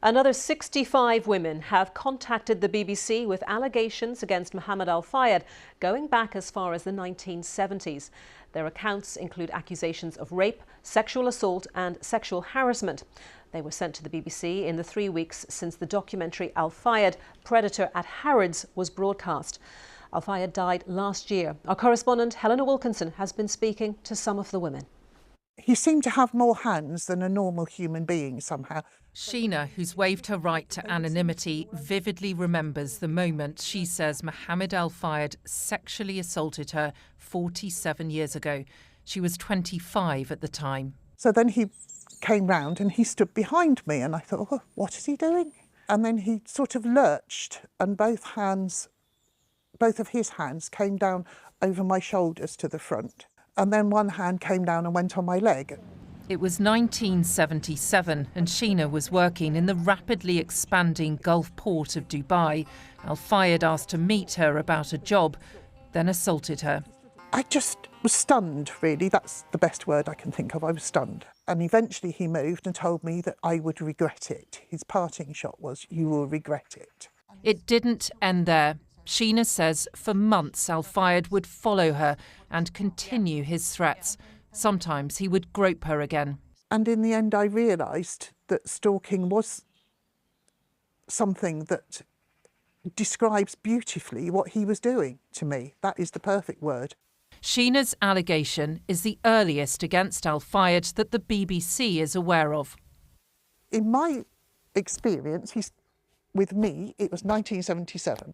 Another 65 women have contacted the BBC with allegations against Mohamed Al-Fayed going back as far as the 1970s. Their accounts include accusations of rape, sexual assault and sexual harassment. They were sent to the BBC in the 3 weeks since the documentary Al-Fayed, Predator at Harrods was broadcast. Al-Fayed died last year. Our correspondent Helena Wilkinson has been speaking to some of the women. He seemed to have more hands than a normal human being somehow. Sheena, who's waived her right to anonymity, vividly remembers the moment she says Mohamed Al-Fayed sexually assaulted her 47 years ago. She was 25 at the time. So then he came round and he stood behind me and I thought, oh, what is he doing? And then he sort of lurched and both of his hands came down over my shoulders to the front. And then one hand came down and went on my leg. It was 1977 and Sheena was working in the rapidly expanding Gulf port of Dubai. Al-Fayed asked to meet her about a job, then assaulted her. I just was stunned, really. That's the best word I can think of. I was stunned. And eventually he moved and told me that I would regret it. His parting shot was, "You will regret it." It didn't end there. Sheena says for months Al-Fayed would follow her and continue his threats. Sometimes he would grope her again. And in the end I realised that stalking was something that describes beautifully what he was doing to me. That is the perfect word. Sheena's allegation is the earliest against Al-Fayed that the BBC is aware of. In my experience, with me, it was 1977.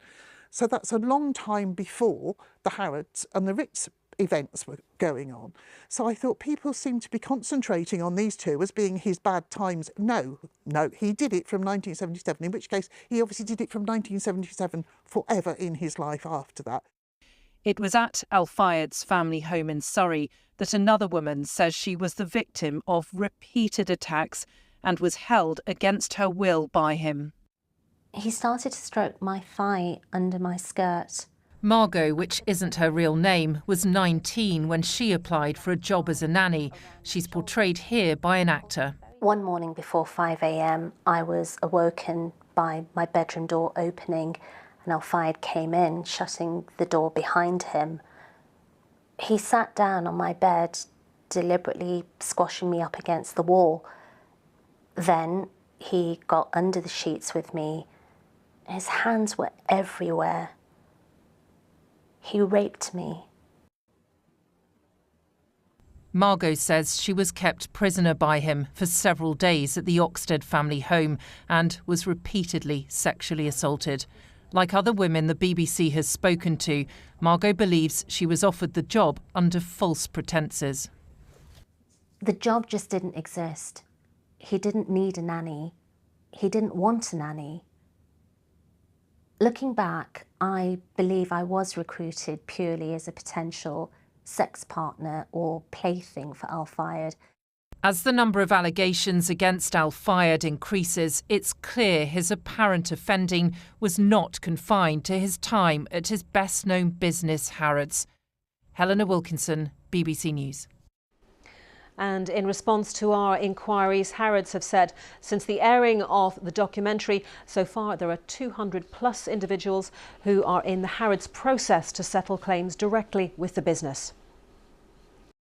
So that's a long time before the Harrods and the Ritz events were going on. So I thought people seem to be concentrating on these two as being his bad times. No, he did it from 1977, in which case he obviously did it from 1977 forever in his life after that. It was at Al-Fayed's family home in Surrey that another woman says she was the victim of repeated attacks and was held against her will by him. He started to stroke my thigh under my skirt. Margot, which isn't her real name, was 19 when she applied for a job as a nanny. She's portrayed here by an actor. One morning before 5 a.m, I was awoken by my bedroom door opening and Al-Fayed came in, shutting the door behind him. He sat down on my bed, deliberately squashing me up against the wall. Then he got under the sheets with me. His hands were everywhere. He raped me. Margot says she was kept prisoner by him for several days at the Oxted family home and was repeatedly sexually assaulted. Like other women the BBC has spoken to, Margot believes she was offered the job under false pretences. The job just didn't exist. He didn't need a nanny. He didn't want a nanny. Looking back, I believe I was recruited purely as a potential sex partner or plaything for Al-Fayed. As the number of allegations against Al-Fayed increases, it's clear his apparent offending was not confined to his time at his best-known business, Harrods. Helena Wilkinson, BBC News. And in response to our inquiries, Harrods have said since the airing of the documentary, so far there are 200 plus individuals who are in the Harrods process to settle claims directly with the business.